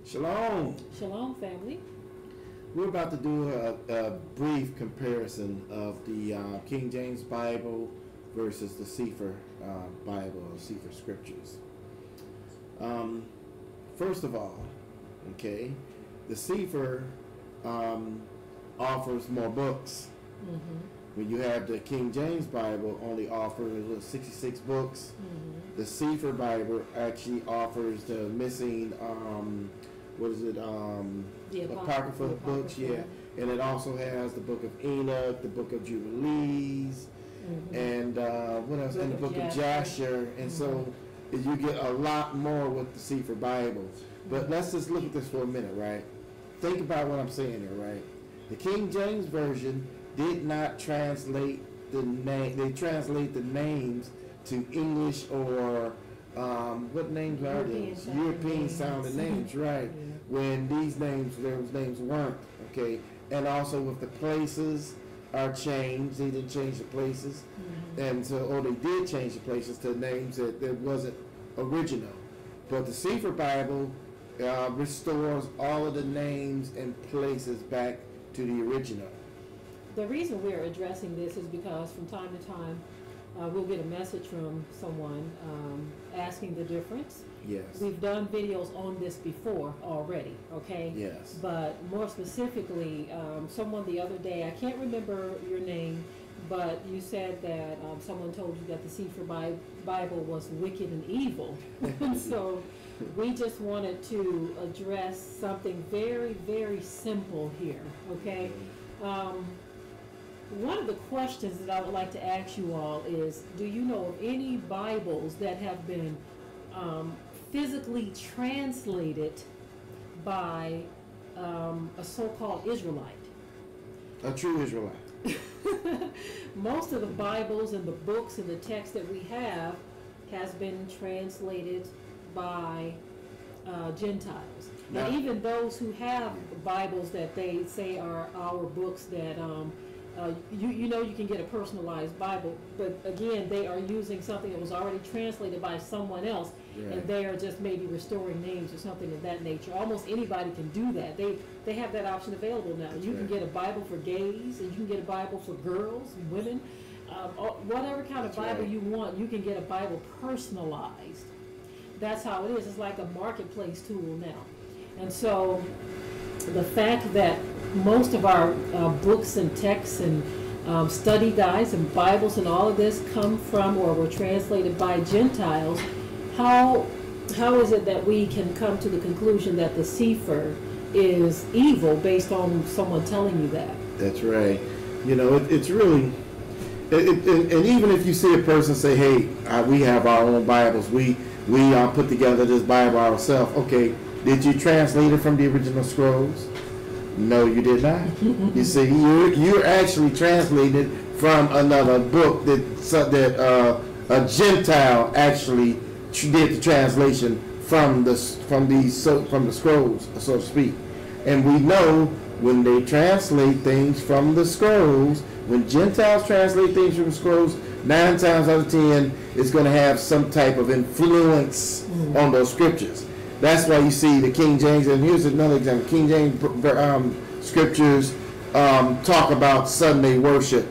Shalom. Shalom, family. We're about to do a brief comparison of the King James Bible versus the Cepher Bible or Cepher Scriptures. First of all, okay, the Cepher offers more books. Mm-hmm. When you have the King James Bible only offers 66 books, the Cepher Bible actually offers the missing The Apocrypha books, yeah. And it also has the Book of Enoch, the Book of Jubilees, and what else? And the Book of Jasher. And so you get a lot more with the Cepher Bible. But let's just look at this for a minute, right? Think about what I'm saying here, right? The King James Version did not translate the name. They translate the names to English or what names are these? European sounding names, right? Yeah. When those names weren't, okay? And also with the places are changed, they didn't change the places. And so, or they did change the places to names that wasn't original. But the Cepher Bible restores all of the names and places back to the original. The reason we're addressing this is because from time to time we'll get a message from someone asking the difference. Yes. We've done videos on this before already, okay? Yes. But more specifically, someone the other day, I can't remember your name, but you said that someone told you that the Cepher Bible was wicked and evil. So we just wanted to address something very, very simple here, okay? One of the questions that I would like to ask you all is, do you know of any Bibles that have been physically translated by a so-called Israelite? A true Israelite. Most of the Bibles and the books and the text that we have has been translated by Gentiles. Now, and even those who have Bibles that they say are our books that you can get a personalized Bible, but again, they are using something that was already translated by someone else, right. and they are just maybe restoring names or something of that nature. Almost anybody can do that. They have that option available now. You can get a Bible for gays, and you can get a Bible for girls and women. Whatever kind of Bible you want, you can get a Bible personalized. That's how it is. It's like a marketplace tool now. And so the fact that most of our books and texts and study guides and Bibles and all of this come from or were translated by Gentiles, how is it that we can come to the conclusion that the Cepher is evil based on someone telling you that? That's right. You know, it's really, and even if you see a person say, hey, we have our own Bibles, we put together this Bible ourselves, okay, did you translate it from the original scrolls? No, you did not. You see, you're actually translated from another book that a Gentile actually did the translation from the scrolls, so to speak. And we know when they translate things from the scrolls, when Gentiles translate things from the scrolls, 9 times out of 10, it's going to have some type of influence on those scriptures. That's why you see the King James, and here's another example. King James scriptures talk about Sunday worship,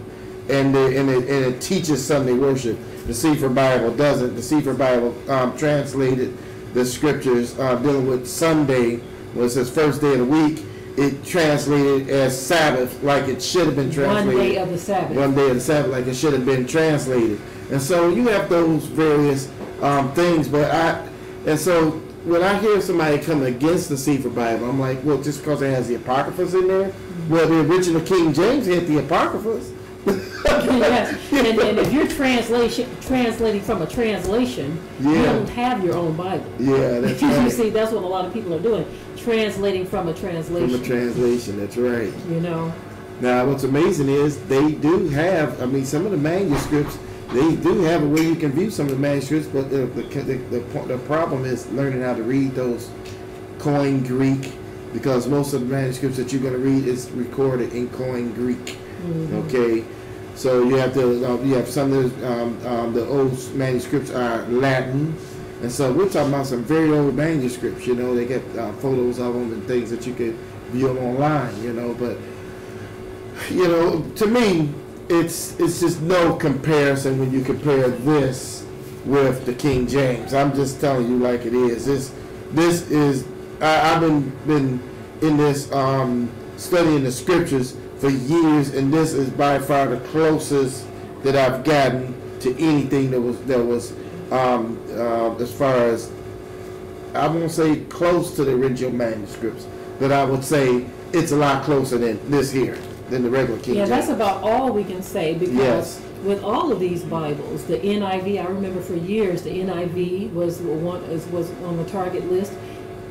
and it teaches Sunday worship. The Cepher Bible doesn't. The Cepher Bible translated the scriptures dealing with Sunday, when it says first day of the week, it translated as Sabbath, like it should have been translated. 1 day of the Sabbath. 1 day of the Sabbath, like it should have been translated. And so you have those various things, and so when I hear somebody come against the Cepher Bible, I'm like, well, just because it has the Apocryphas in there? Well, the original King James had the Apocryphas. Yes, and if you're translating from a translation, you don't have your own Bible. Yeah, that's right. You see, that's what a lot of people are doing, translating from a translation. From a translation, that's right. You know. Now, what's amazing is they do have, some of the manuscripts, they do have a way you can view some of the manuscripts, but the problem is learning how to read those Koine Greek, because most of the manuscripts that you're going to read is recorded in Koine Greek. Okay, so you have to you have some of the old manuscripts are Latin, And so we're talking about some very old manuscripts, you know. They get photos of them and things that you could view online, you know. But, you know, to me, it's just no comparison when you compare this with the King James. I'm just telling you like it is. This is, I've been in this studying the scriptures for years, and this is by far the closest that I've gotten to anything that was as far as, I won't say close to the original manuscripts, but I would say it's a lot closer than this here, than the regular King James. Yeah, that's about all we can say, because Yes. with all of these Bibles, the NIV, I remember for years the NIV was on the target list.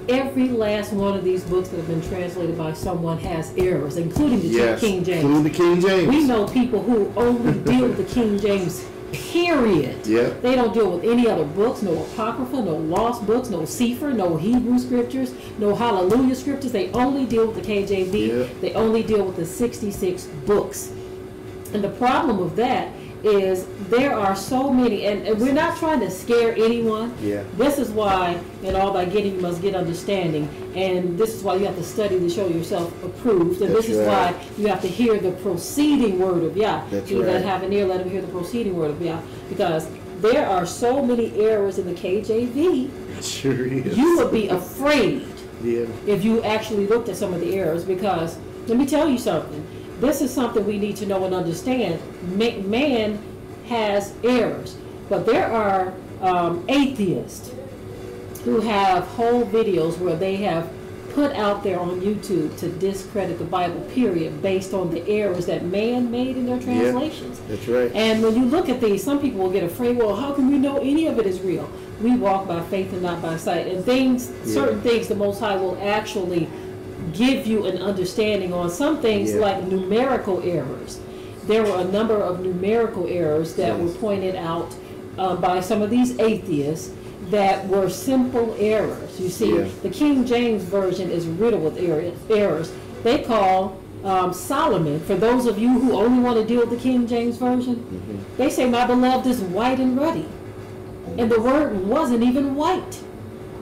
Every last one of these books that have been translated by someone has errors, including the Yes, King James. including the King James. We know people who only deal with the King James, period. Yep. They don't deal with any other books, no Apocrypha, no lost books, no Cepher, no Hebrew scriptures, no Hallelujah scriptures. They only deal with the KJV. Yep. They only deal with the 66 books. And the problem with that is there are so many, and we're not trying to scare anyone. Yeah. This is why, in all thy getting you must get understanding, and this is why you have to study to show yourself approved, and That's this is right. why you have to hear the proceeding word of Yah. That's He that right. have an ear, let him hear the proceeding word of Yah, because there are so many errors in the KJV, It sure is. you would be afraid Yeah. if you actually looked at some of the errors, because let me tell you something. This is something we need to know and understand. Man has errors, but there are atheists who have whole videos where they have put out there on YouTube to discredit the Bible, period, based on the errors that man made in their translations. That's right. And when you look at these, some people will get afraid, well, how can we know any of it is real? We walk by faith and not by sight. And certain things the Most High will actually give you an understanding on. Some things like numerical errors. There were a number of numerical errors that were pointed out by some of these atheists that were simple errors. You see, the King James Version is riddled with errors. They call Solomon, for those of you who only want to deal with the King James Version, they say, my beloved is white and ruddy. And the word wasn't even white.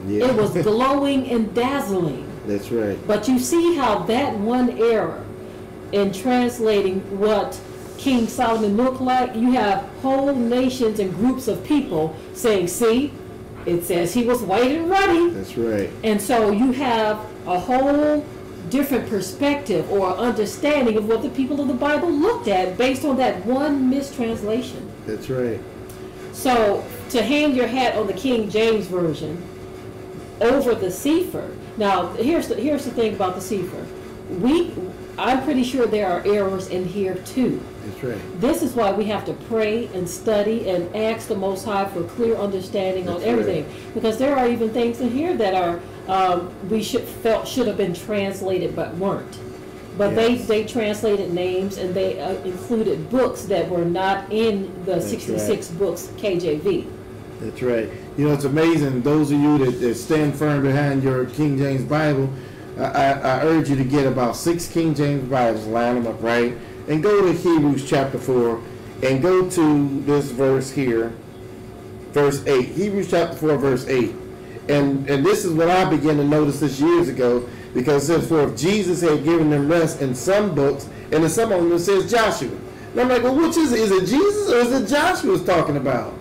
Yeah. It was glowing and dazzling. That's right. But you see how that one error in translating what King Solomon looked like, you have whole nations and groups of people saying, see, it says he was white and ruddy. That's right. And so you have a whole different perspective or understanding of what the people of the Bible looked at based on that one mistranslation. That's right. So to hang your hat on the King James Version over the Cepher. Now, here's the thing about the Cepher. I'm pretty sure there are errors in here too. That's right. This is why we have to pray and study and ask the Most High for clear understanding on everything. Right. Because there are even things in here that are should have been translated but weren't. But they translated names and they included books that were not in the 66 books KJV. That's right. You know, it's amazing. Those of you that stand firm behind your King James Bible, I urge you to get about 6 King James Bibles, line them up, right? And go to Hebrews chapter 4 and go to this verse here, verse 8. Hebrews chapter 4, verse 8. And this is what I began to notice this years ago, because it says, for if Jesus had given them rest in some books, and in some of them it says Joshua. And I'm like, well, which is it? Is it Jesus or is it Joshua it's talking about?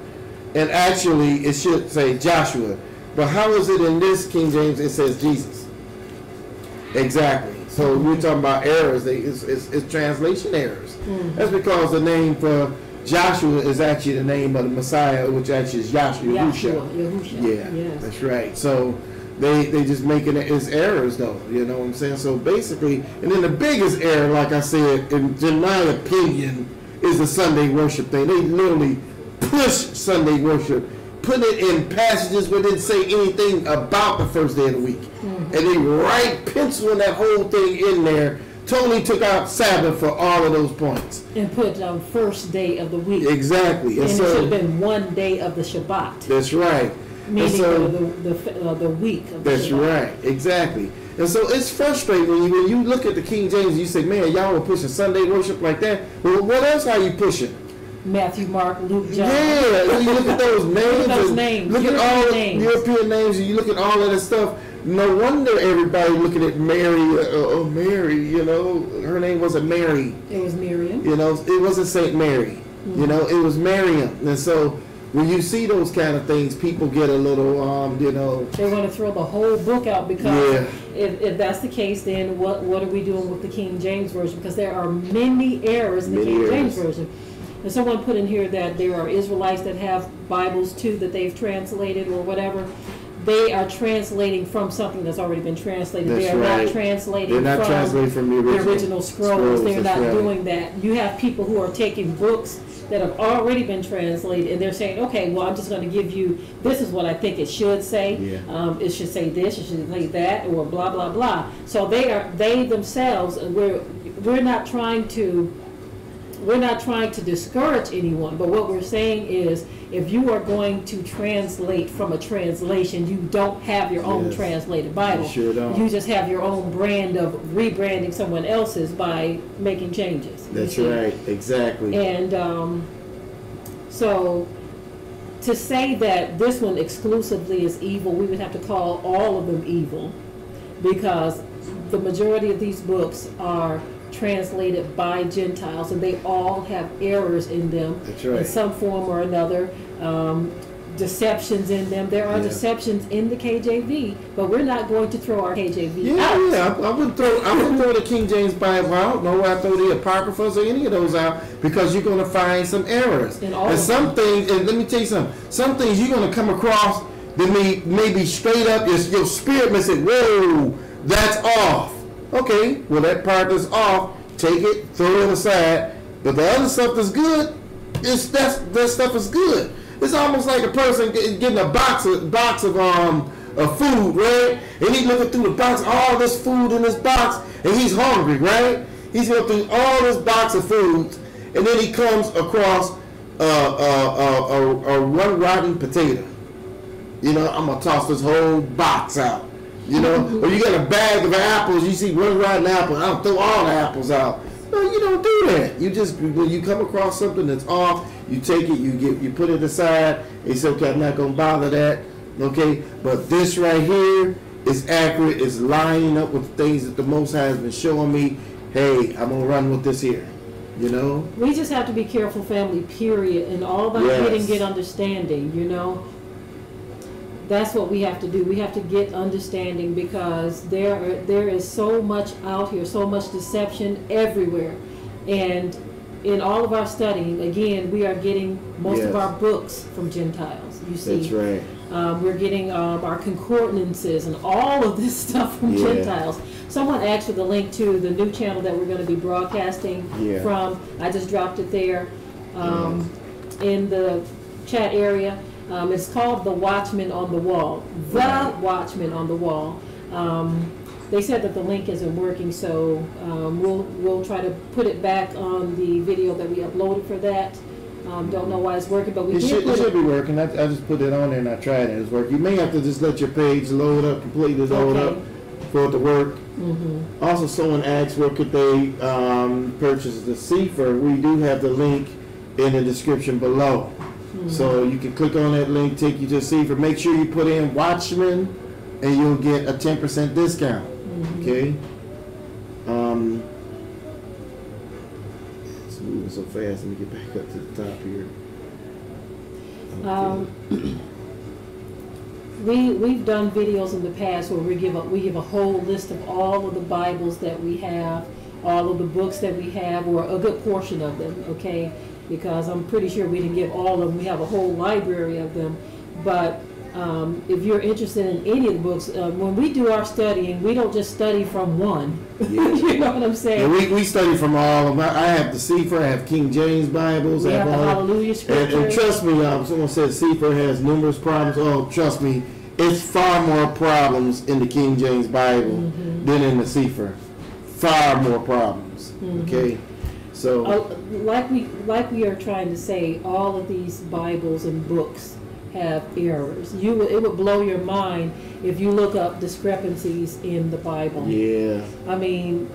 And actually, it should say Joshua. But how is it in this King James it says Jesus? Exactly. So we're talking about errors. It's translation errors. Mm-hmm. That's because the name for Joshua is actually the name of the Messiah, which actually is Yahushua. Yeah, yes. That's right. So they just making it as errors, though. You know what I'm saying? So basically, and then the biggest error, like I said, in my opinion, is the Sunday worship thing. They literally push Sunday worship, put it in passages where it didn't say anything about the first day of the week. Mm-hmm. And they right penciling that whole thing in there, totally took out Sabbath for all of those points. And put first day of the week. Exactly. And so, it should have been one day of the Shabbat. That's right. Meaning the week of the Shabbat. Right. Exactly. And so it's frustrating when you look at the King James and you say, man, y'all were pushing Sunday worship like that. Well, what else are you pushing? Matthew, Mark, Luke, John. Yeah, you look at those names. Look at those names. Look at all the names. European names, and you look at all of that stuff. No wonder everybody looking at Mary. Oh, Mary, you know, her name wasn't Mary. It was Miriam. You know, it wasn't Saint Mary. You know, it was Miriam. And so when you see those kind of things, people get a little, you know. They want to throw the whole book out because if that's the case, then what are we doing with the King James Version? Because there are many errors in the King James Version. And someone put in here that there are Israelites that have Bibles too that they've translated or whatever. They are translating from something that's already been translated. That's they are right. not translating They're not translating from the original scrolls. They're not right. doing that. You have people who are taking books that have already been translated and they're saying, okay, well, I'm just going to give you, this is what I think it should say. Yeah. It should say this, it should say that, or blah, blah, blah. So they themselves, we're not trying to discourage anyone, but what we're saying is if you are going to translate from a translation, you don't have your own translated Bible. You sure don't. You just have your own brand of rebranding someone else's by making changes. That's right, exactly. And so to say that this one exclusively is evil, we would have to call all of them evil because the majority of these books are translated by Gentiles, and they all have errors in them. That's right. In some form or another. Deceptions in them. There are deceptions in the KJV, but we're not going to throw our KJV out. Yeah, I wouldn't throw the King James Bible out, nor would I throw the Apocryphas or any of those out, because you're going to find some errors. And some things, and let me tell you something, some things you're going to come across that may be straight up, your spirit may say, whoa, that's off. Okay, well, that part that's off, take it, throw it aside. But the other stuff that's good, that stuff is good. It's almost like a person getting a box of food, right? And he's looking through the box, all this food in this box, and he's hungry, right? He's going through all this box of foods, and then he comes across a one rotten potato. You know, I'm gonna toss this whole box out. You know, or you got a bag of apples, you see one rotten apple, I'll throw all the apples out. No, you don't do that. You just, when you come across something that's off, you take it, you put it aside, and you say, okay, I'm not going to bother that, okay? But this right here is accurate, it's lining up with the things that the Most High has been showing me. Hey, I'm going to run with this here, you know? We just have to be careful, family, period, and all about get understanding, you know? That's what we have to do. We have to get understanding because there is so much out here, so much deception everywhere. And in all of our studying, again, we are getting most of our books from Gentiles. You see, that's right. We're getting our concordances and all of this stuff from Gentiles. Someone asked for the link to the new channel that we're going to be broadcasting from. I just dropped it there in the chat area. It's called The Watchman on the Wall. The Watchman on the Wall. They said that the link isn't working, so we'll try to put it back on the video that we uploaded for that. Don't know why it's working, but it should be working. I just put it on there and I tried it. It's working. You may have to just let your page load up, completely load up for it to work. Mm-hmm. Also, someone asked where could they purchase the Cepher. We do have the link in the description below. Mm-hmm. So you can click on that link, take you to Cepher. Make sure you put in Watchman, and you'll get a 10% discount. Mm-hmm. Okay. It's moving so fast. Let me get back up to the top here. Okay. We've done videos in the past where we give a whole list of all of the Bibles that we have, all of the books that we have, or a good portion of them. Okay. Because I'm pretty sure we didn't give all of them. We have a whole library of them. But if you're interested in any of the books, when we do our studying, we don't just study from one. Yeah. You know what I'm saying? Yeah, we study from all of them. I have the Cepher, I have King James Bibles. We have the Hallelujah Scriptures. And trust me, someone said Cepher has numerous problems. Oh, trust me, it's far more problems in the King James Bible than in the Cepher. Far more problems. Okay? So, like we are trying to say, all of these Bibles and books have errors. It would blow your mind if you look up discrepancies in the Bible. Yeah. I mean,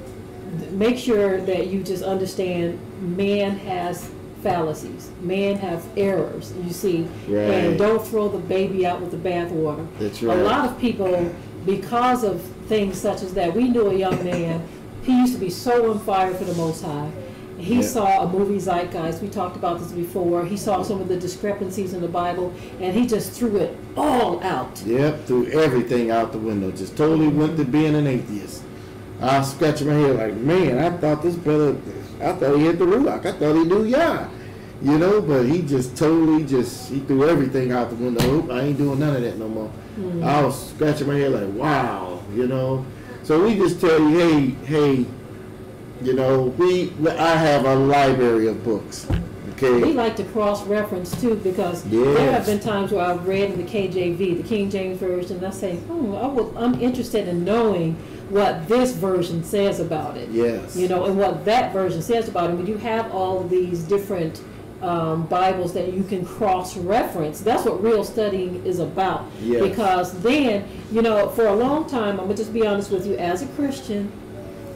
make sure that you just understand man has fallacies. Man have errors, you see. Right. And don't throw the baby out with the bathwater. That's right. A lot of people, because of things such as that, we knew a young man, he used to be so on fire for the Most High. He saw a movie Zeitgeist. We talked about this before. He saw some of the discrepancies in the Bible, and he just threw it all out. Yep, threw everything out the window. Just totally went to being an atheist. I was scratching my head like, man, I thought this brother, I thought he had the Ruach. I thought he knew Yah. You know, but he just totally he threw everything out the window. Oop, I ain't doing none of that no more. Mm-hmm. I was scratching my head like, wow, you know. So we just tell you, hey, you know, I have a library of books. Okay. We like to cross-reference too, because there have been times where I've read in the KJV, the King James Version, and I say, I'm interested in knowing what this version says about it. Yes. You know, and what that version says about it. When you have all of these different Bibles that you can cross-reference, that's what real studying is about. Yes. Because then, you know, for a long time, I'm going to just be honest with you, as a Christian,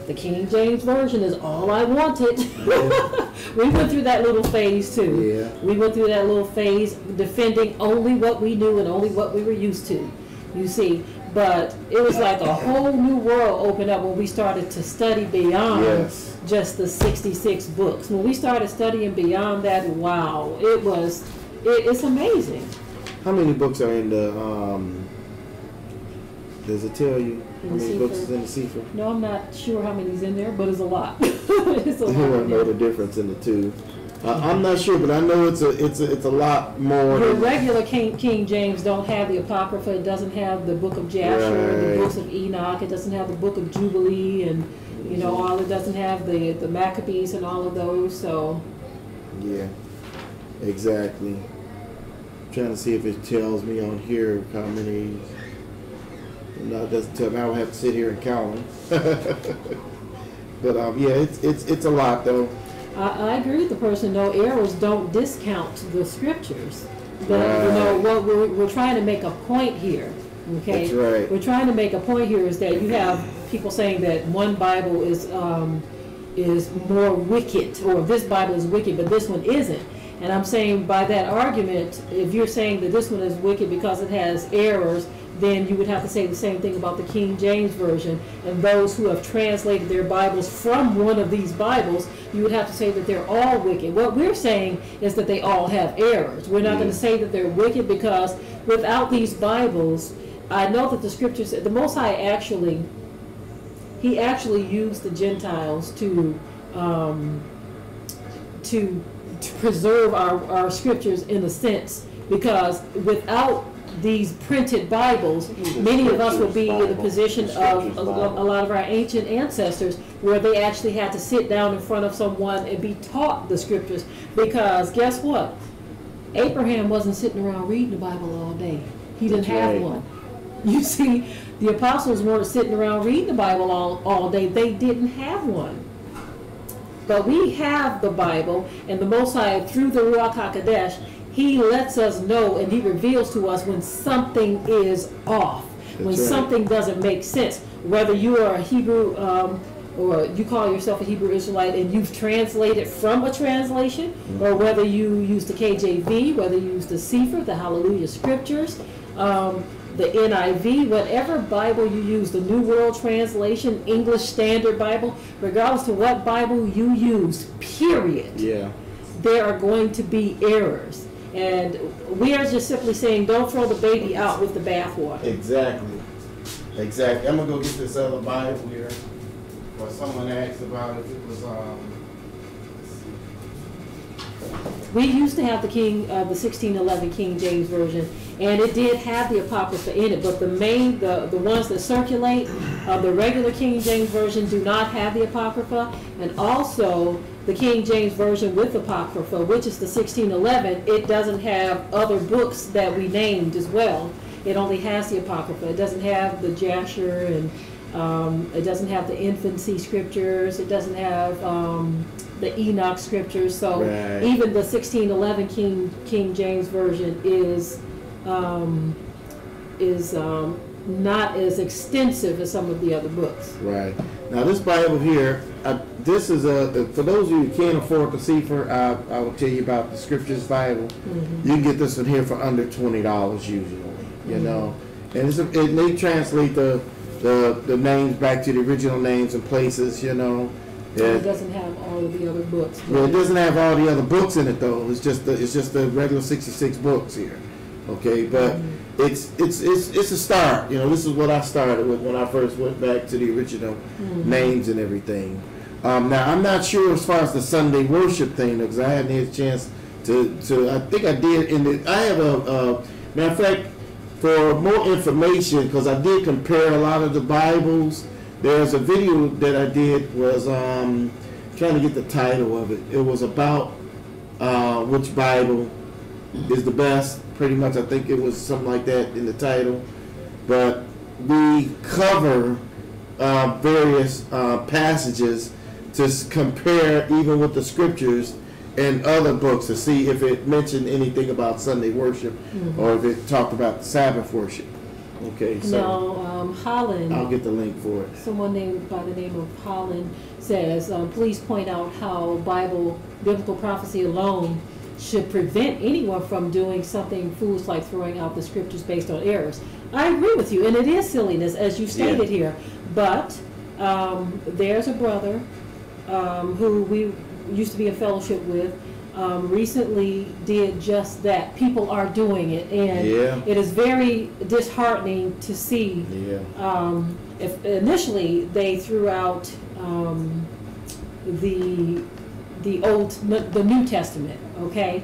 the King James Version is all I wanted. Yeah. We went through that little phase too. Yeah. We went through that little phase defending only what we knew and only what we were used to, you see. But it was like a whole new world opened up when we started to study beyond just the 66 books. When we started studying beyond that, wow, it's amazing. How many books are in the, does it tell you how many books is in the Cepher? No, I'm not sure how many's in there, but it's a lot. It's a lot. I don't know the difference in the two. I'm not sure, but I know it's a lot more. Your regular King James don't have the Apocrypha. It doesn't have the Book of Jasher, the books of Enoch. It doesn't have the Book of Jubilee, and you know, all it doesn't have the Maccabees and all of those. So. Yeah, exactly. I'm trying to see if it tells me on here how many. No, it doesn't tell me. I would have to sit here and count them. But yeah, it's a lot though. I agree with the person. No, errors don't discount the scriptures. But you know what we're trying to make a point here. Okay, that's right. We're trying to make a point here is that you have people saying that one Bible is more wicked, or this Bible is wicked, but this one isn't. And I'm saying by that argument, if you're saying that this one is wicked because it has errors, then you would have to say the same thing about the King James Version. And those who have translated their Bibles from one of these Bibles, you would have to say that they're all wicked. What we're saying is that they all have errors. We're not going to say that they're wicked, because without these Bibles, I know that the scriptures, the Most High actually used the Gentiles to preserve our scriptures in a sense, because without these printed Bibles, many of us would be in the position of a lot of our ancient ancestors, where they actually had to sit down in front of someone and be taught the scriptures. Because guess what? Abraham wasn't sitting around reading the Bible all day. He didn't have one. You see, the apostles weren't sitting around reading the Bible all day. They didn't have one. But we have the Bible, and the Most High, through the Ruach HaKodesh, He lets us know and He reveals to us when something is off, when something doesn't make sense. Whether you are a Hebrew or you call yourself a Hebrew Israelite and you've translated from a translation, or whether you use the KJV, whether you use the Cepher, the Hallelujah Scriptures, the NIV, whatever Bible you use, the New World Translation, English Standard Bible, regardless of what Bible you use, period, there are going to be errors. And we are just simply saying, don't throw the baby out with the bathwater. Exactly. Exactly. I'm going to go get this other Bible here. Or someone asked about if it was, we used to have the 1611 King James Version, and it did have the Apocrypha in it, but the ones that circulate, the regular King James Version do not have the Apocrypha, and also the King James Version with Apocrypha, which is the 1611, it doesn't have other books that we named as well. It only has the Apocrypha. It doesn't have the Jasher, and it doesn't have the infancy scriptures. It doesn't have the Enoch scriptures. So even the 1611 King James Version is not as extensive as some of the other books. Right. Now this Bible here, this is for those of you who can't afford the Cepher, I will tell you about the Scriptures Bible. You can get this one here for under $20 usually, you know. And they translate the names back to the original names and places, you know. It doesn't have all of the other books. Well, it doesn't have all the other books in it though. It's just the regular 66 books here. Okay, but it's a start. You know, this is what I started with when I first went back to the original names and everything. Now I'm not sure as far as the Sunday worship thing, because I hadn't had a chance to. I think I did. I have a matter of fact, for more information, because I did compare a lot of the Bibles. There's a video that I did was trying to get the title of it. It was about which Bible is the best. Pretty much, I think it was something like that in the title. But we cover various passages to compare even with the Scriptures and other books to see if it mentioned anything about Sunday worship or if it talked about Sabbath worship. Okay, so now Holland, I'll get the link for it. Someone named by the name of Holland says, please point out how biblical prophecy alone should prevent anyone from doing something foolish like throwing out the Scriptures based on errors. I agree with you, and it is silliness, as you stated here. But there's a brother who we used to be in fellowship with, recently did just that. People are doing it, and it is very disheartening to see. If initially they threw out the New Testament, okay?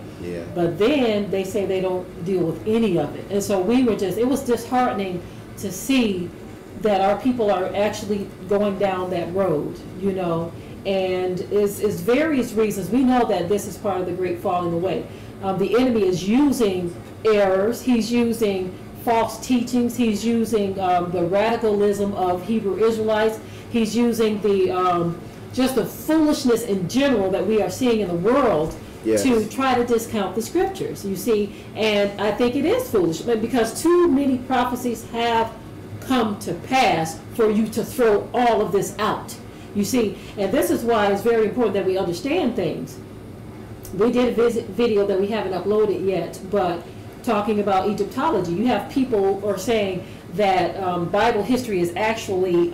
But then they say they don't deal with any of it, and so it was disheartening to see that our people are actually going down that road, you know. And is various reasons. We know that this is part of the great falling away. The enemy is using errors. He's using false teachings. He's using the radicalism of Hebrew Israelites. He's using just the foolishness in general that we are seeing in the world to try to discount the Scriptures, you see. And I think it is foolish because too many prophecies have come to pass for you to throw all of this out. You see, and this is why it's very important that we understand things. We did a video that we haven't uploaded yet, but talking about Egyptology. You have people who are saying that Bible history is actually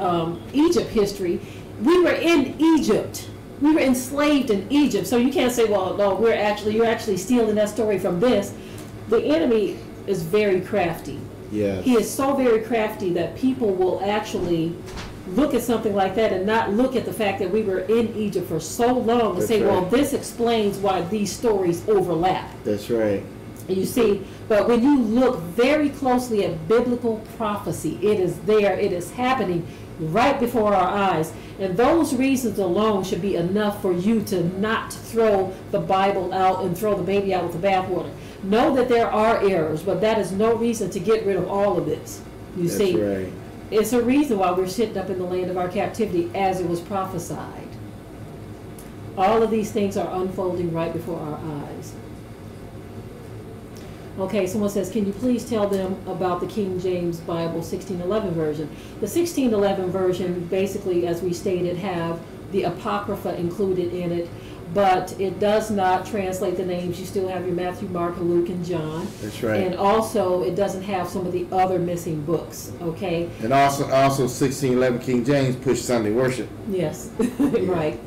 Egypt history. We were in Egypt. We were enslaved in Egypt. So you can't say, well, no, you're actually stealing that story from this. The enemy is very crafty. He is so very crafty that people will actually look at something like that and not look at the fact that we were in Egypt for so long and say, well, this explains why these stories overlap. That's right. You see, but when you look very closely at biblical prophecy, it is there, it is happening right before our eyes. And those reasons alone should be enough for you to not throw the Bible out and throw the baby out with the bathwater. Know that there are errors, but that is no reason to get rid of all of this. You see. That's right. It's a reason why we're sitting up in the land of our captivity as it was prophesied. All of these things are unfolding right before our eyes. Okay, someone says, can you please tell them about the King James Bible 1611 version? The 1611 version, basically, as we stated, have the Apocrypha included in it, but it does not translate the names. You still have your Matthew, Mark, Luke, and John. That's right. And also, it doesn't have some of the other missing books, okay? And also 1611 King James pushed Sunday worship. Yes, right.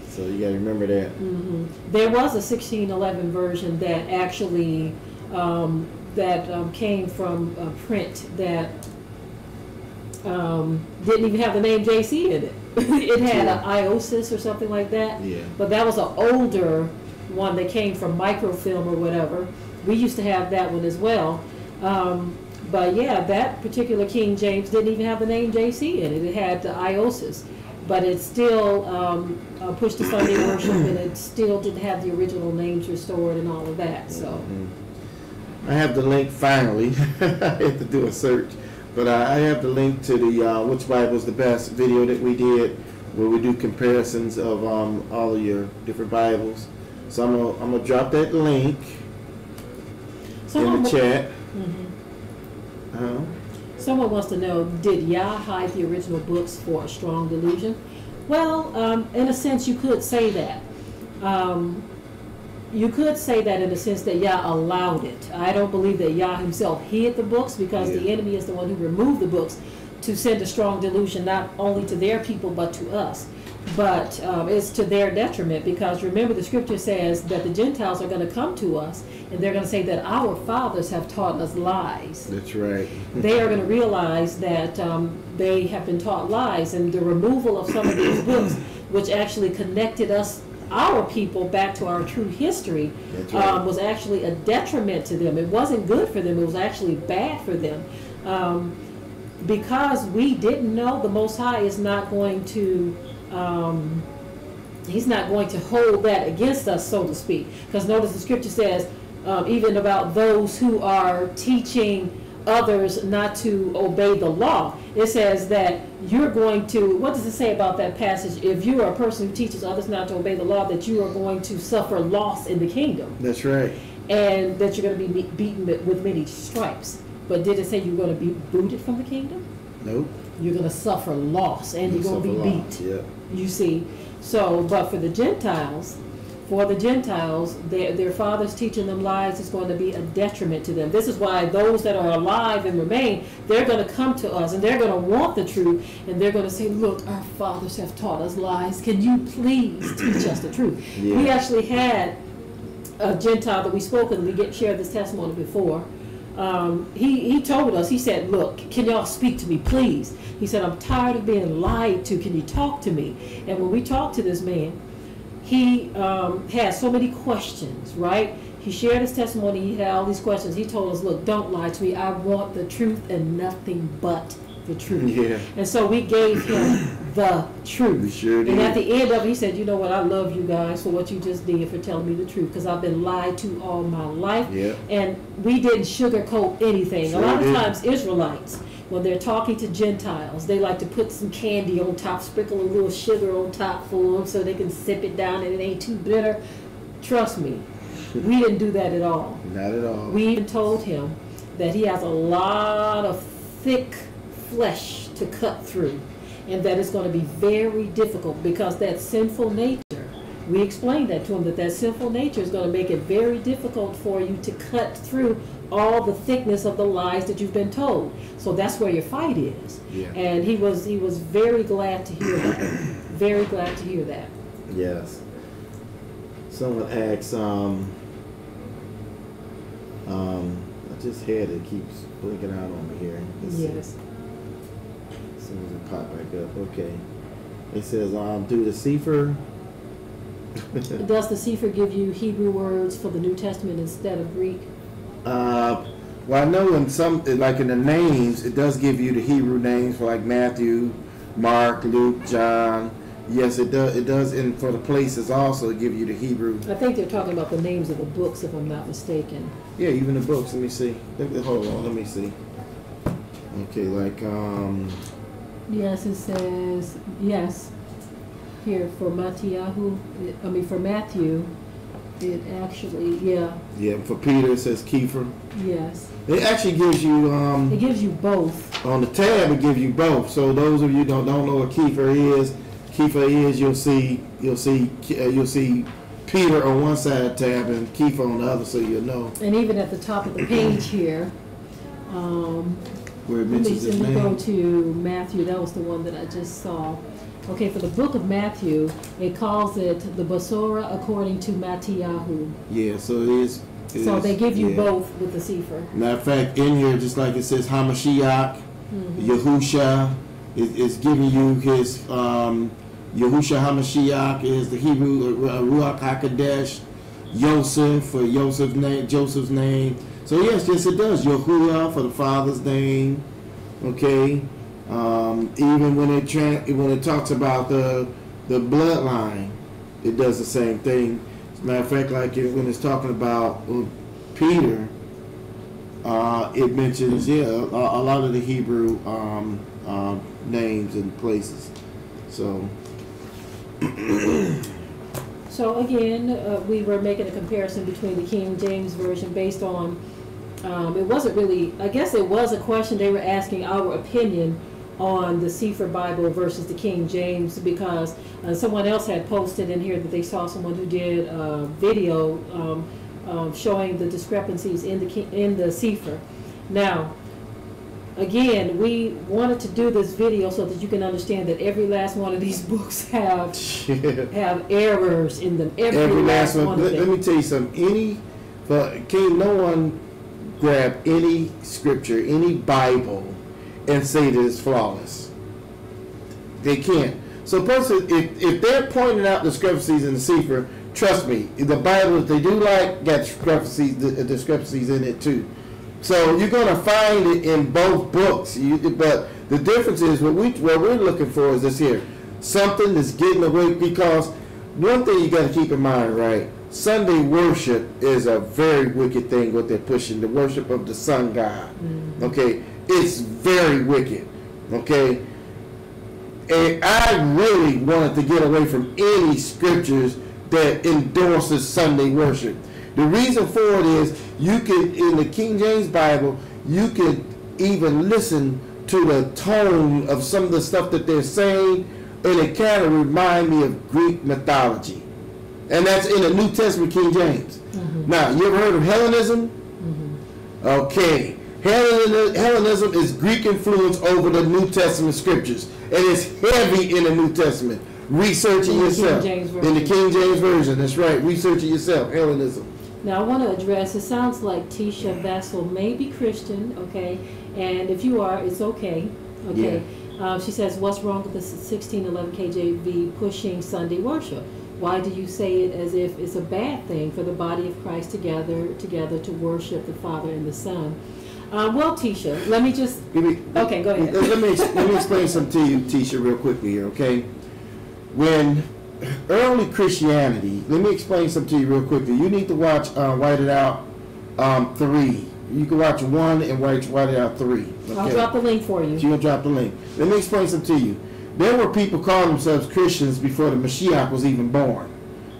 So you got to remember that. There was a 1611 version that actually came from print that didn't even have the name JC in it. It had an Iosis or something like that. But that was an older one that came from microfilm or whatever. We used to have that one as well. But yeah, that particular King James didn't even have the name JC in it. It had the Iosis. But it still pushed the Sunday worship, and it still didn't have the original names restored and all of that. So I have the link finally. I had to do a search. But I have the link to the Which Bible is the Best video that we did, where we do comparisons of all of your different Bibles. So I'm gonna drop that link in the chat. Someone wants to know, did Yah hide the original books for a strong delusion? Well, in a sense, you could say that. You could say that in the sense that Yah allowed it. I don't believe that Yah himself hid the books, because the enemy is the one who removed the books to send a strong delusion not only to their people but to us. But it's to their detriment, because remember, the scripture says that the Gentiles are going to come to us and they're going to say that our fathers have taught us lies. That's right. They are going to realize that they have been taught lies, and the removal of some of these books, which actually connected us, our people, back to our true history, was actually a detriment to them. It wasn't good for them. It was actually bad for them. Because we didn't know, the Most High is not going to he's not going to hold that against us, so to speak. Because notice the scripture says, even about those who are teaching others not to obey the law, it says that you're going to, what does it say about that passage? If you are a person who teaches others not to obey the law, that you are going to suffer loss in the kingdom. That's right. And that you're going to be beaten with many stripes. But did it say you're going to be booted from the kingdom? Nope. You're going to suffer loss, and you're going to be beat. Yeah. You see. So, but for the Gentiles, their fathers teaching them lies is going to be a detriment to them. This is why those that are alive and remain, they're going to come to us, and they're going to want the truth, and they're going to say, look, our fathers have taught us lies. Can you please teach us the truth? Yeah. We actually had a Gentile that we spoke with, and we shared this testimony before. He told us, he said, look, can y'all speak to me, please? He said, I'm tired of being lied to. Can you talk to me? And when we talked to this man, he had so many questions, right? He shared his testimony. He had all these questions. He told us, look, don't lie to me. I want the truth and nothing but the truth. Yeah. And so we gave him the truth. We sure did. And at the end of it, he said, you know what, I love you guys for what you just did, for telling me the truth, because I've been lied to all my life. Yeah. And we didn't sugarcoat anything. Sure a lot did. of times Israelites, when they're talking to Gentiles, they like to put some candy on top, sprinkle a little sugar on top for them so they can sip it down and it ain't too bitter. Trust me, we didn't do that at all. Not at all. We even told him that he has a lot of thick flesh to cut through, and that it's going to be very difficult, because that sinful nature, we explained that to him, that sinful nature is going to make it very difficult for you to cut through all the thickness of the lies that you've been told. So that's where your fight is. Yeah. And he was very glad to hear that. Very glad to hear that. Yes. Someone asked, I just had it keeps blinking out on me here. Let's Yes. see. As soon as it pop back up. Okay. It says, do the Cepher. Does the Cepher give you Hebrew words for the New Testament instead of Greek? Well, I know in some, like in the names, it does give you the Hebrew names for like Matthew, Mark, Luke, John. Yes, it does. It does, and for the places also give you the Hebrew. I think they're talking about the names of the books, if I'm not mistaken. Yeah, even the books. Let me see. Hold on. Let me see. Okay, like Yes, it says yes. Here for for Matthew, it actually, yeah. Yeah, for Peter it says Kepher. Yes. It actually gives you it gives you both. On the tab it gives you both. So those of you don't know what Kepher is, you'll see Peter on one side of the tab and Kepher on the other, so you'll know. And even at the top of the page here, where it mentions his name. Let me go to Matthew. That was the one that I just saw. Okay, for the book of Matthew, it calls it the Basora according to Mattiyahu. Yeah, so it is. So they give you both with the Cepher. Matter of fact, in here, just like it says Hamashiach, Yahusha, it's giving you his Yahusha Hamashiach is the Hebrew Ruach HaKodesh, Yosef for Joseph's name. So yes, it does. Yahuwah for the father's name. Okay. Even when it talks about the bloodline, it does the same thing. As a matter of fact, like when it's talking about Peter, it mentions a lot of the Hebrew names and places. So. So again, we were making a comparison between the King James Version based on it wasn't really, I guess it was a question. They were asking our opinion on the Cepher Bible versus the King James, because someone else had posted in here that they saw someone who did a video showing the discrepancies in the Cepher. Now, again, we wanted to do this video so that you can understand that every last one of these books have errors in them. Every last one of them. Let me tell you something. Can't no one grab any scripture, any Bible, and say that it's flawless. They can't. So, person, if they're pointing out discrepancies in the Cepher, trust me, the Bible, they do got discrepancies in it too. So you're going to find it in both books. But the difference is what we're looking for is this here, something that's getting away. Because one thing you got to keep in mind, right? Sunday worship is a very wicked thing. What they're pushing, the worship of the sun god. Mm-hmm. Okay, it's very wicked. Okay, and I really wanted to get away from any scriptures that endorses Sunday worship. The reason for it is you can, in the King James Bible, you can even listen to the tone of some of the stuff that they're saying, and it kind of remind me of Greek mythology. And that's in the New Testament King James. Mm-hmm. Now, you ever heard of Hellenism? Mm-hmm. Okay. Hellenism is Greek influence over the New Testament scriptures. And it's heavy in the New Testament. Research it yourself. In the King James Version, that's right. Research it yourself. Hellenism. Now, I want to address, it sounds like Tisha Vessel may be Christian, okay? And if you are, it's okay, okay? Yeah. She says, what's wrong with the 1611 KJV pushing Sunday worship? Why do you say it as if it's a bad thing for the body of Christ to gather together to worship the Father and the Son? Well, Tisha, let me just... Okay, go ahead. Let me explain something to you, Tisha, real quickly here, okay? When early Christianity, let me explain something to you real quickly. You need to watch White It Out 3. You can watch 1 and White It Out 3. Okay? I'll drop the link for you. You'll drop the link. Let me explain something to you. There were people calling themselves Christians before the Mashiach was even born.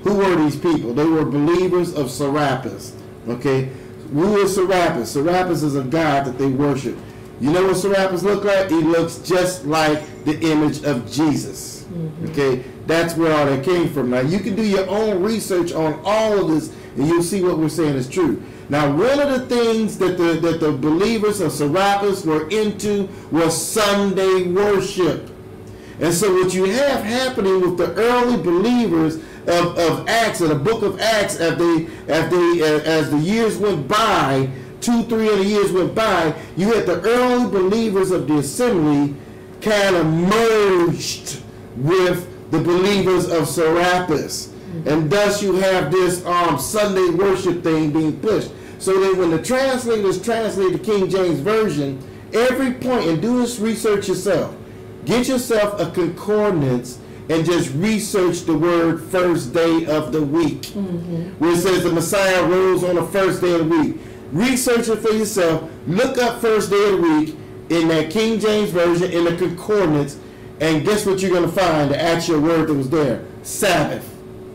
Who were these people? They were believers of Serapis. Okay? Who is Serapis? Serapis is a god that they worship. You know what Serapis look like? He looks just like the image of Jesus. Mm-hmm. Okay? That's where all that came from. Now, you can do your own research on all of this, and you'll see what we're saying is true. Now, one of the things that the believers of Serapis were into was Sunday worship. And so what you have happening with the early believers of Acts, of the book of Acts, as the years went by, 200-300 years went by, you had the early believers of the assembly kind of merged with the believers of Serapis. Mm-hmm. And thus you have this Sunday worship thing being pushed. So that when the translators translate the King James Version, every point, and do this research yourself, get yourself a concordance and just research the word first day of the week. Mm-hmm. Where it says the Messiah rose on the first day of the week. Research it for yourself. Look up first day of the week in that King James Version, in the concordance, and guess what you're going to find, the actual word that was there? Sabbath.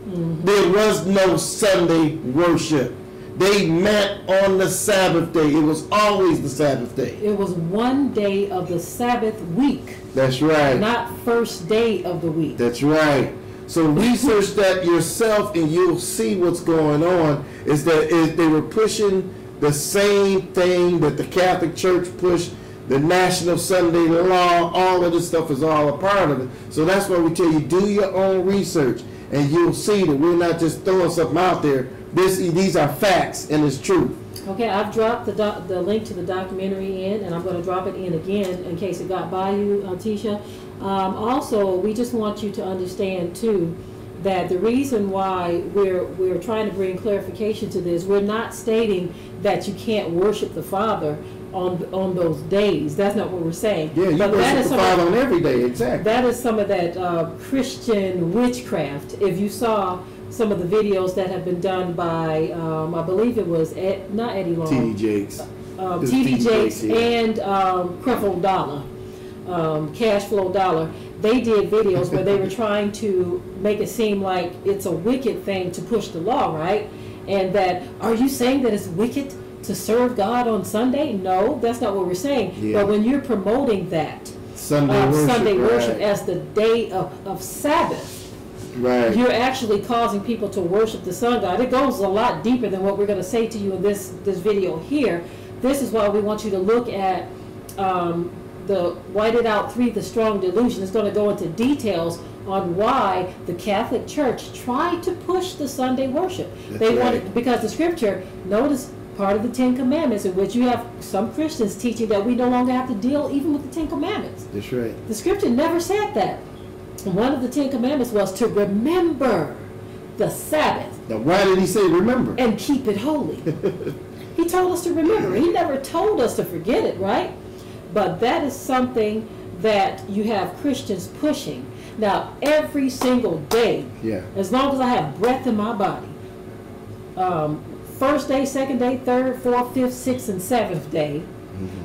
Mm-hmm. There was no Sunday worship. They met on the Sabbath day. It was always the Sabbath day. It was one day of the Sabbath week. That's right. Not first day of the week. That's right. So research that yourself, and you'll see what's going on. Is that they were pushing the same thing that the Catholic Church pushed, the National Sunday Law. All of this stuff is all a part of it. So that's why we tell you, do your own research, and you'll see that we're not just throwing something out there. These are facts, and it's true. Okay, I've dropped the link to the documentary in, and I'm going to drop it in again in case it got by you, Tisha. Also, we just want you to understand, too, that the reason why we're trying to bring clarification to this, we're not stating that you can't worship the Father on those days. That's not what we're saying. Yeah, you worship the Father on every day, exactly. That is some of that Christian witchcraft. If you saw some of the videos that have been done by, I believe it was not Eddie Long, T.D. Jakes. T.D. Jakes and Creflo Dollar, Cash Flow Dollar. They did videos where they were trying to make it seem like it's a wicked thing to push the law, right? And that, are you saying that it's wicked to serve God on Sunday? No, that's not what we're saying. Yeah. But when you're promoting that Sunday worship as the day of Sabbath, right, you're actually causing people to worship the sun god. It goes a lot deeper than what we're going to say to you in this video here. This is why we want you to look at the Whited Out 3, The Strong Delusion. It's going to go into details on why the Catholic Church tried to push the Sunday worship. They wanted, because the scripture, notice part of the Ten Commandments, in which you have some Christians teaching that we no longer have to deal even with the Ten Commandments. That's right. The scripture never said that. One of the Ten Commandments was to remember the Sabbath. Now, why did he say remember? And keep it holy. He told us to remember. He never told us to forget it, right? But that is something that you have Christians pushing. Now, every single day, as long as I have breath in my body, first day, second day, third, fourth, fifth, sixth, and seventh day,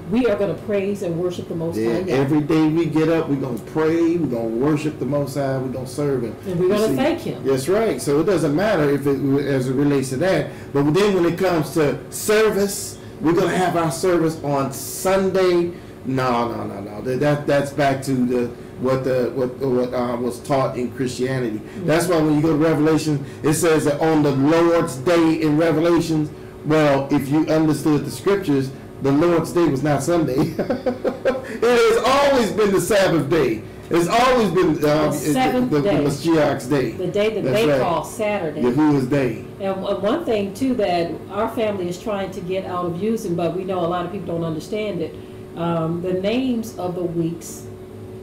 we are going to praise and worship the Most High God. Every day we get up, we're going to pray, we're going to worship the Most High, we're going to serve Him. And we're going to thank Him. That's right. So it doesn't matter if as it relates to that. But then when it comes to service, we're going to have our service on Sunday. No. That's back to what was taught in Christianity. That's why when you go to Revelation, it says that on the Lord's Day in Revelations, well, if you understood the scriptures, the Lord's Day was not Sunday. It has always been the Sabbath day. It's always been the seventh day. Mashiach's day. The day that they call Saturday. Yahuwah's day. And one thing, too, that our family is trying to get out of using, but we know a lot of people don't understand it, the names of the weeks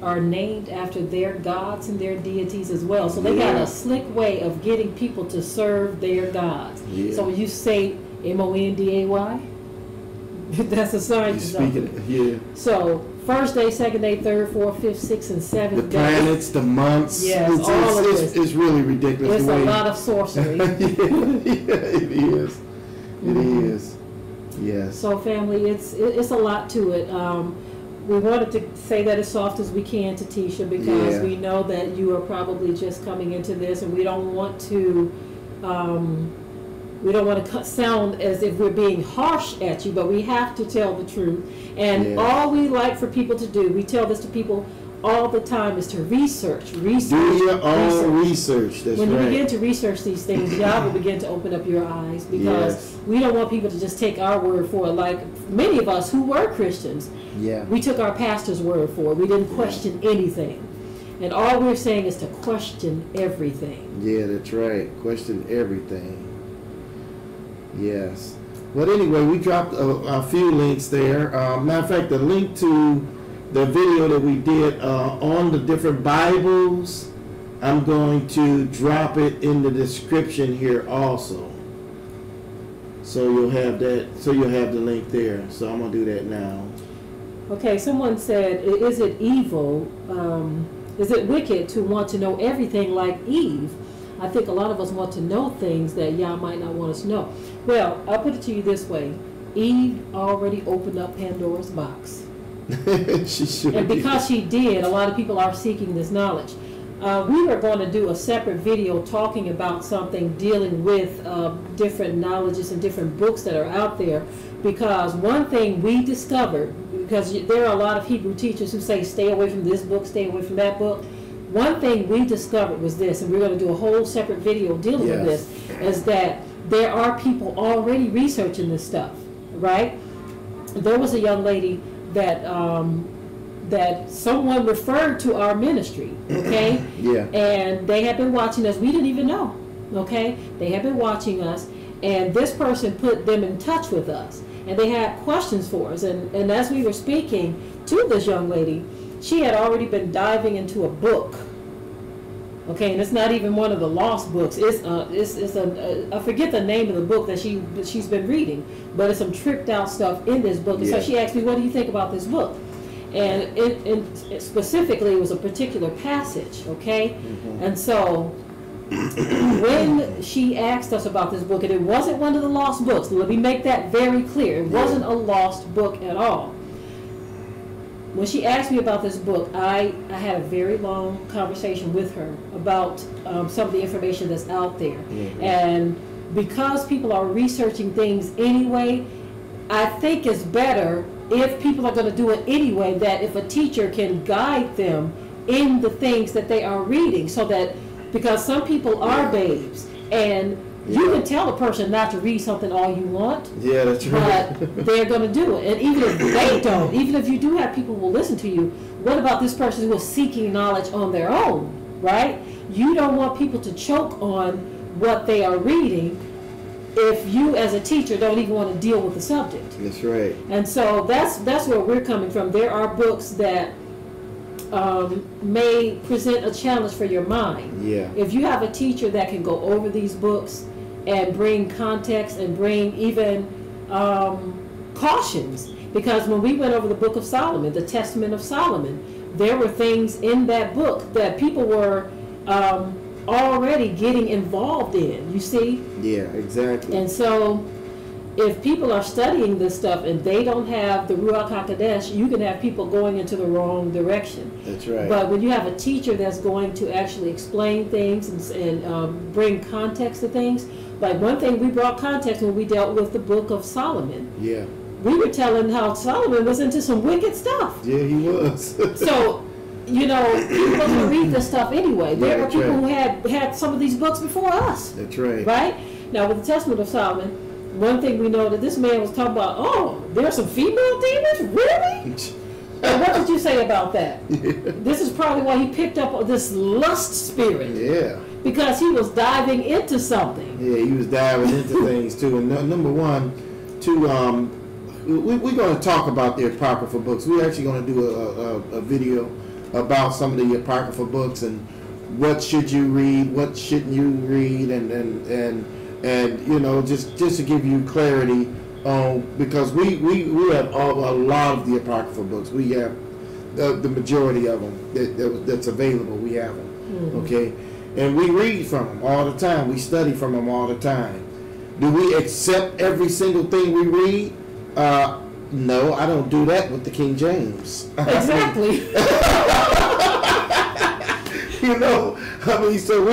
are named after their gods and their deities as well. So they got a slick way of getting people to serve their gods. Yeah. So when you say Monday, that's a sign to something. So first day, second day, third, fourth, fifth, sixth, and seventh day. The planets, the months. Yes, all of this. It's really ridiculous. It's a lot of sorcery. It is. It is. Yes. So family, it's a lot to it. We wanted to say that as soft as we can to Tisha, because we know that you are probably just coming into this, and we don't want to sound as if we're being harsh at you, but we have to tell the truth. And all we like for people to do, we tell this to people all the time, is to research. Do your own research. That's when you begin to research these things, God will begin to open up your eyes, because we don't want people to just take our word for it. Like many of us who were Christians, we took our pastor's word for it. We didn't question anything. And all we're saying is to question everything. Yeah, that's right. Question everything. Yes. But anyway, we dropped a few links there. Matter of fact, the link to the video that we did on the different Bibles, I'm going to drop it in the description here also. So you'll have that. So you'll have the link there. So I'm gonna do that now. Okay. Someone said, "Is it evil? Is it wicked to want to know everything like Eve?" I think a lot of us want to know things that Yah might not want us to know. Well, I'll put it to you this way: Eve already opened up Pandora's box. She should. And because she did, a lot of people are seeking this knowledge. We were going to do a separate video talking about something dealing with different knowledges and different books that are out there, because one thing we discovered, because there are a lot of Hebrew teachers who say stay away from this book, stay away from that book. One thing we discovered was this, and we're going to do a whole separate video dealing with this, is that there are people already researching this stuff, right? There was a young lady that that someone referred to our ministry, okay? And they had been watching us. We didn't even know, okay? They had been watching us, and this person put them in touch with us, and they had questions for us. And as we were speaking to this young lady, she had already been diving into a book, okay? And it's not even one of the lost books. It's I forget the name of the book that she's been reading, but it's some tricked out stuff in this book. And so she asked me, "What do you think about this book?" And it specifically, it was a particular passage, okay? And so when she asked us about this book, and it wasn't one of the lost books, let me make that very clear. It wasn't a lost book at all. When she asked me about this book, I had a very long conversation with her about some of the information that's out there. And because people are researching things anyway, I think it's better if people are going to do it anyway, that if a teacher can guide them in the things that they are reading, so that, because some people are babes, and you can tell a person not to read something all you want. Yeah, that's right. But they're going to do it. And even if they don't, even if you do have people who will listen to you, what about this person who is seeking knowledge on their own, right? You don't want people to choke on what they are reading if you as a teacher don't even want to deal with the subject. That's right. And so that's where we're coming from. There are books that may present a challenge for your mind. Yeah. If you have a teacher that can go over these books and bring context and bring even cautions, because when we went over the book of Solomon, the Testament of Solomon, there were things in that book that people were already getting involved in, you see? Yeah, exactly. And so if people are studying this stuff and they don't have the Ruach HaKodesh, you can have people going into the wrong direction. That's right. But when you have a teacher that's going to actually explain things and bring context to things, like one thing we brought context when we dealt with the book of Solomon. Yeah. We were telling how Solomon was into some wicked stuff. Yeah, he was. So, you know, people can read this stuff anyway. There are people right. who had some of these books before us. That's right. Right? Now, with the Testament of Solomon, one thing we know that this man was talking about, oh, there are some female demons? Really? And what did you say about that? Yeah. This is probably why he picked up this lust spirit. Yeah. Because he was diving into something. Yeah, he was diving into things too. And number one, we're going to talk about the Apocrypha books. We're actually going to do a video about some of the Apocrypha books and what should you read, what shouldn't you read, and you know, just to give you clarity, because we have a lot of the Apocrypha books. We have the majority of them that's available. We have them, Mm-hmm. okay, and we read from them all the time. We study from them all the time. Do we accept every single thing we read? No, I don't do that with the King James. Exactly. You know, I mean, so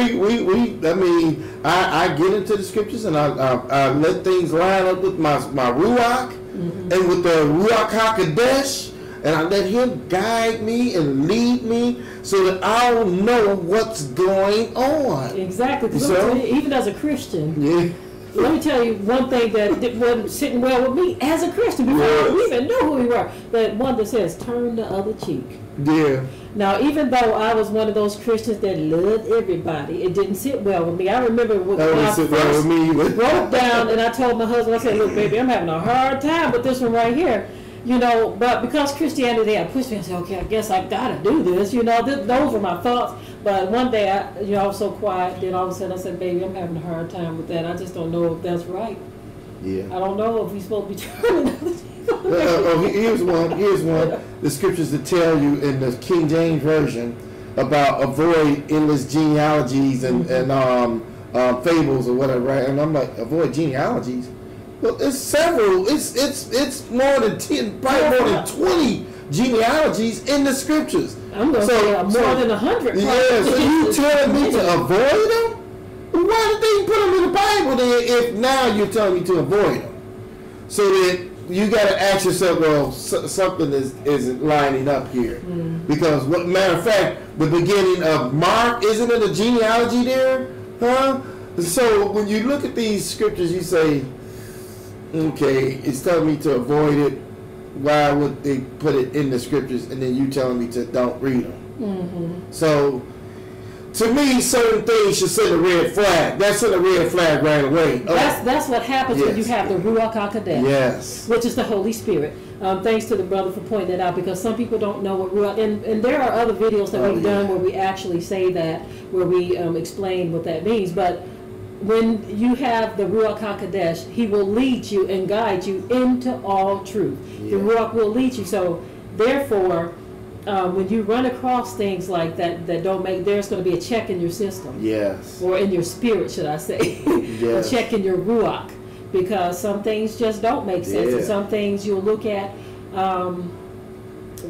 I get into the scriptures and I let things line up with my Ruach Mm-hmm. and with the Ruach HaKodesh, and I let him guide me and lead me so that I'll know what's going on. Exactly. 'Cause So, even as a Christian, yeah. let me tell you one thing that wasn't sitting well with me as a Christian before we even knew who we were. That one that says, turn the other cheek. Yeah. Now, even though I was one of those Christians that loved everybody, it didn't sit well with me. I remember when I first wrote down and I told my husband, I said, look, baby, I'm having a hard time with this one right here. You know, but because Christianity had pushed me, I said, okay, I guess I got to do this. You know, those were my thoughts. But one day, I was so quiet. Then all of a sudden, I said, baby, I'm having a hard time with that. I just don't know if that's right. Yeah. I don't know if we're supposed to be turning. Here's one. The scriptures that tell you in the King James Version about avoid endless genealogies and fables or whatever, right? And I'm like, avoid genealogies? Well, it's several. It's more than 10, probably more than 20 genealogies in the scriptures. I'm going to say more than 100. Yeah, so you telling me to avoid them? Well, why did they put them in the Bible then if now you're telling me to avoid them? So that you got to ask yourself, well, something isn't lining up here. Mm. Because, matter of fact, the beginning of Mark, isn't it a genealogy there? Huh? So when you look at these scriptures, you say, okay, it's telling me to avoid it. Why would they put it in the scriptures and then you telling me to don't read them? Mm-hmm. So, to me, certain things should send a red flag. That sent a red flag right away. That's what happens when you have the Ruach HaKodesh, yes, which is the Holy Spirit. Thanks to the brother for pointing that out, because some people don't know what Ruach, and there are other videos that we've done where we actually say that, where we explain what that means. But when you have the Ruach HaKodesh, he will lead you and guide you into all truth. Yeah. The Ruach will lead you. So, therefore, when you run across things like that don't make, there's going to be a check in your system. Yes. Or in your spirit, should I say. Yes. A check in your Ruach. Because some things just don't make sense. Yeah. And some things you'll look at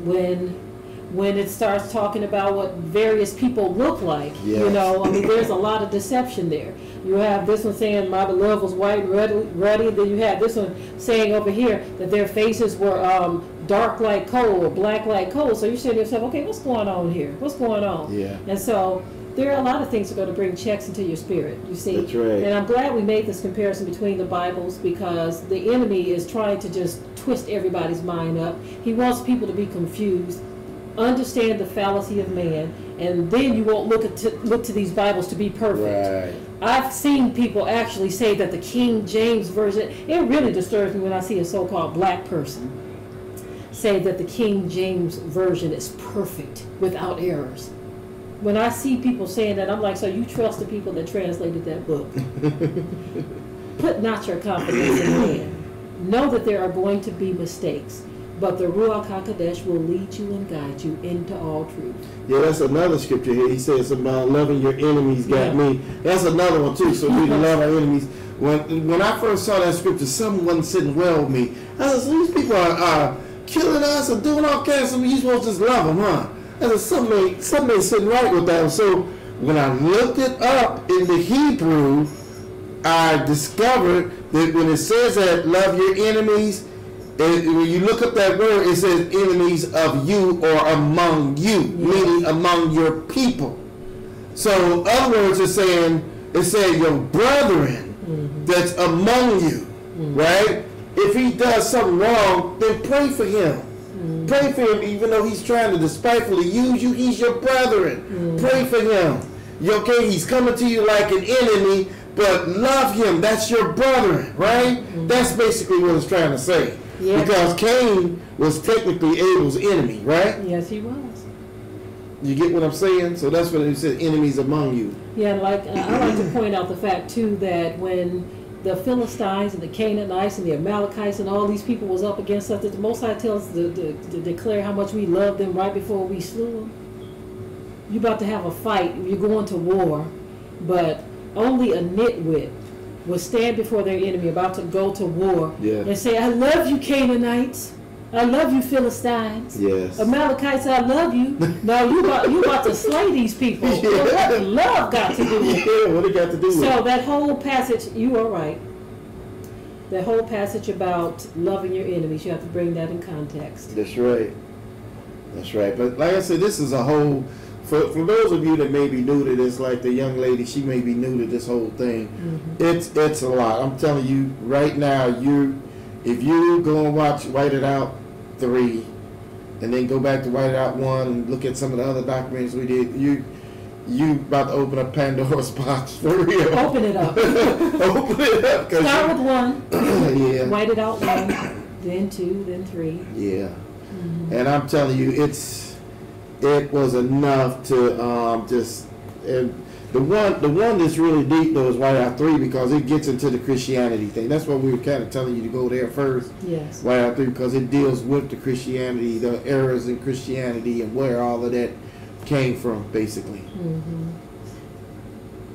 when when it starts talking about what various people look like. Yes. You know, I mean, there's a lot of deception there. You have this one saying, my beloved was white and ruddy. Then you have this one saying over here that their faces were dark like coal or black like coal. So you're saying to yourself, okay, what's going on here? What's going on? Yeah. And so there are a lot of things that are going to bring checks into your spirit, you see. That's right. And I'm glad we made this comparison between the Bibles, because the enemy is trying to just twist everybody's mind up. He wants people to be confused, understand the fallacy of man, and then you won't look to these Bibles to be perfect. Right. I've seen people actually say that the King James Version, it really disturbs me when I see a so-called black person say that the King James Version is perfect without errors. When I see people saying that, I'm like, so you trust the people that translated that book? Put not your confidence in man. Know that there are going to be mistakes, but the Ruach HaKodesh will lead you and guide you into all truth. Yeah, that's another scripture here. He says about loving your enemies got me. That's another one too. So we love our enemies. When I first saw that scripture, something wasn't sitting well with me. I said, these people are killing us and doing all kinds of stuff. You're supposed to just love them, huh? I said, something ain't sitting right with that. So when I looked it up in the Hebrew, I discovered that when it says that love your enemies, when you look up that word, it says enemies of you or among you, meaning among your people. So in other words, it's saying your brethren that's among you, right? If he does something wrong, then pray for him. Pray for him, even though he's trying to despitefully use you. He's your brethren. Pray for him. Okay, he's coming to you like an enemy, but love him. That's your brethren, right? That's basically what it's trying to say. Yeah. Because Cain was technically Abel's enemy, right? Yes, he was. You get what I'm saying? So that's what it said, enemies among you. Yeah, like I like to point out the fact too that when the Philistines and the Canaanites and the Amalekites and all these people was up against us, that the Most High tells us to declare how much we love them right before we slew them. You're about to have a fight. You're going to war, but only a nitwit will stand before their enemy about to go to war and say, I love you, Canaanites. I love you, Philistines. Yes. Amalekites, I love you. No, you about to slay these people. Well, what love got to do with it? Yeah, what it got to do with it? So that whole passage, you are right. That whole passage about loving your enemies, you have to bring that in context. That's right. That's right. But like I said, this is a whole... For those of you that may be new to this, like the young lady, she may be new to this whole thing. It's a lot. I'm telling you right now, if you go and watch White It Out 3 and then go back to White It Out 1 and look at some of the other documentaries we did, you about to open up Pandora's box for real. Open it up. Open it up. Start with 1. Yeah. White It Out 1, then 2, then 3. Yeah. And I'm telling you, it was enough to just the one that's really deep though is White Out 3 because it gets into the Christianity thing. That's why we were kind of telling you to go there first. Yes. White Out 3 because it deals with the Christianity, the errors in Christianity, and where all of that came from, basically.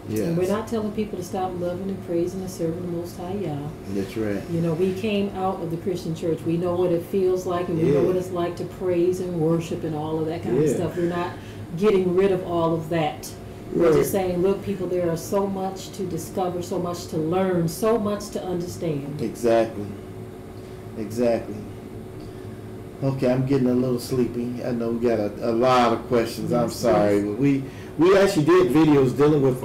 Yes. And we're not telling people to stop loving and praising and serving the Most High Yah. That's right. You know, we came out of the Christian church. We know what it feels like, and we know what it's like to praise and worship and all of that kind of stuff. We're not getting rid of all of that. We're just saying, look, people, there are so much to discover, so much to learn, so much to understand. Exactly. Okay, I'm getting a little sleepy. I know we got a lot of questions. I'm sorry, but we actually did videos dealing with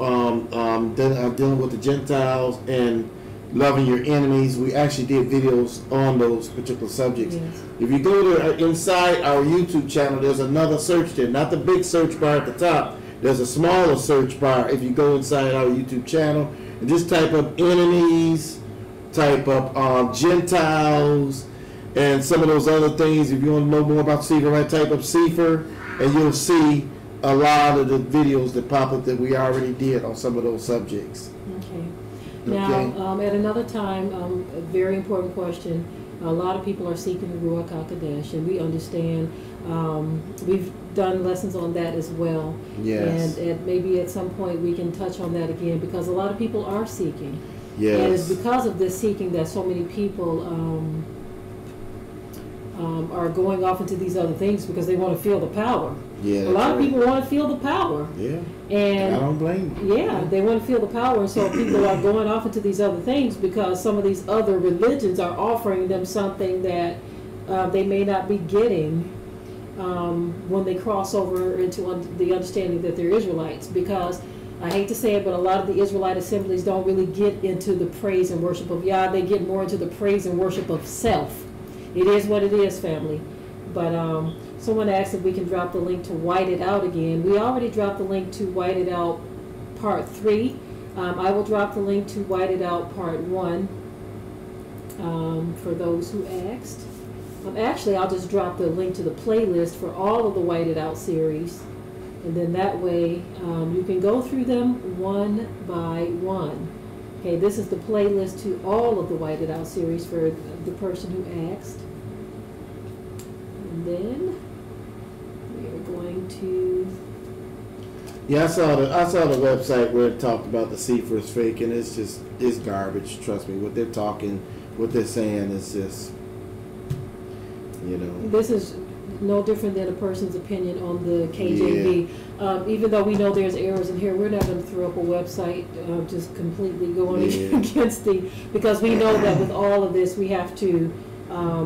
dealing with the Gentiles and loving your enemies. We actually did videos on those particular subjects. Yes. If you go to inside our YouTube channel, there's another search there, not the big search bar at the top. There's a smaller search bar if you go inside our YouTube channel and just type up enemies, type up Gentiles, and some of those other things. If you want to know more about Cepher, right, type up Cepher, and you'll see a lot of the videos that pop up that we already did on some of those subjects. Okay. Now, at another time, a very important question. A lot of people are seeking the Ruach HaKodesh, and we understand. We've done lessons on that as well. Yes. And maybe at some point we can touch on that again, because a lot of people are seeking. Yes. And it's because of this seeking that so many people are going off into these other things because they want to feel the power. Yeah, a lot of people want to feel the power. Yeah, and I don't blame you. Yeah, they want to feel the power, and so people are going off into these other things because some of these other religions are offering them something that they may not be getting when they cross over into the understanding that they're Israelites. Because I hate to say it, but a lot of the Israelite assemblies don't really get into the praise and worship of Yah. They get more into the praise and worship of self. It is what it is, family. But someone asked if we can drop the link to White It Out again. We already dropped the link to White It Out Part 3. I will drop the link to White It Out Part 1 for those who asked. Actually, I'll just drop the link to the playlist for all of the White It Out series. And then that way you can go through them one by one. Okay, this is the playlist to all of the White It Out series for the person who asked. And then we are going to... Yeah, I saw the website where it talked about the Cepher is fake, and it's garbage. Trust me, what they're saying is just, you know. This is no different than a person's opinion on the KJV. Yeah. Even though we know there's errors in here, we're not going to throw up a website just completely going against because we know that with all of this we have to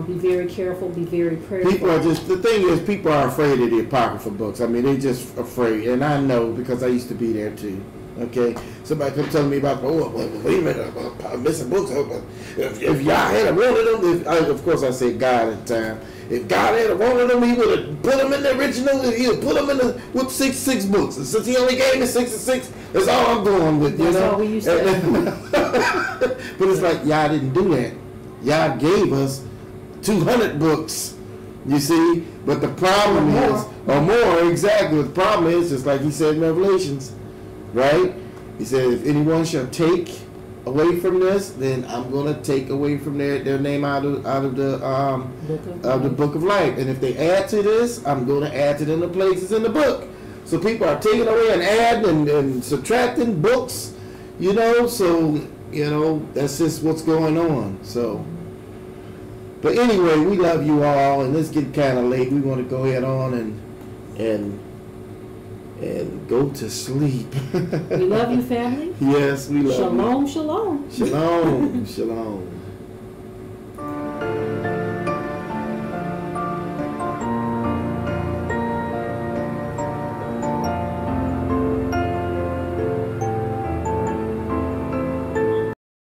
be very careful, be very prayerful. The thing is, people are afraid of the Apocrypha books. I mean, they're just afraid, and I know because I used to be there too. Okay, somebody kept telling me about, wait a minute, I'm missing books. If y'all had wanted them, of course I said God at the time. If God had wanted them, he would have put them in the original. He would put them with six books. And since he only gave me 6 and 6, that's all I'm going with. That's all we used to do. But it's like y'all didn't do that. Y'all gave us 200 books. You see, but the problem is, or more exactly. The problem is, just like he said in Revelations, right? He said, if anyone shall take away from this, then I'm going to take away from their name out of the book of life. And if they add to this, I'm going to add to them the places in the book. So people are taking away and adding and subtracting books, you know. So, you know, that's just what's going on. So, but anyway, we love you all, and it's getting kind of late. We want to go ahead on and go to sleep. We love you, family. Yes, we love you. Shalom, shalom. Shalom, shalom.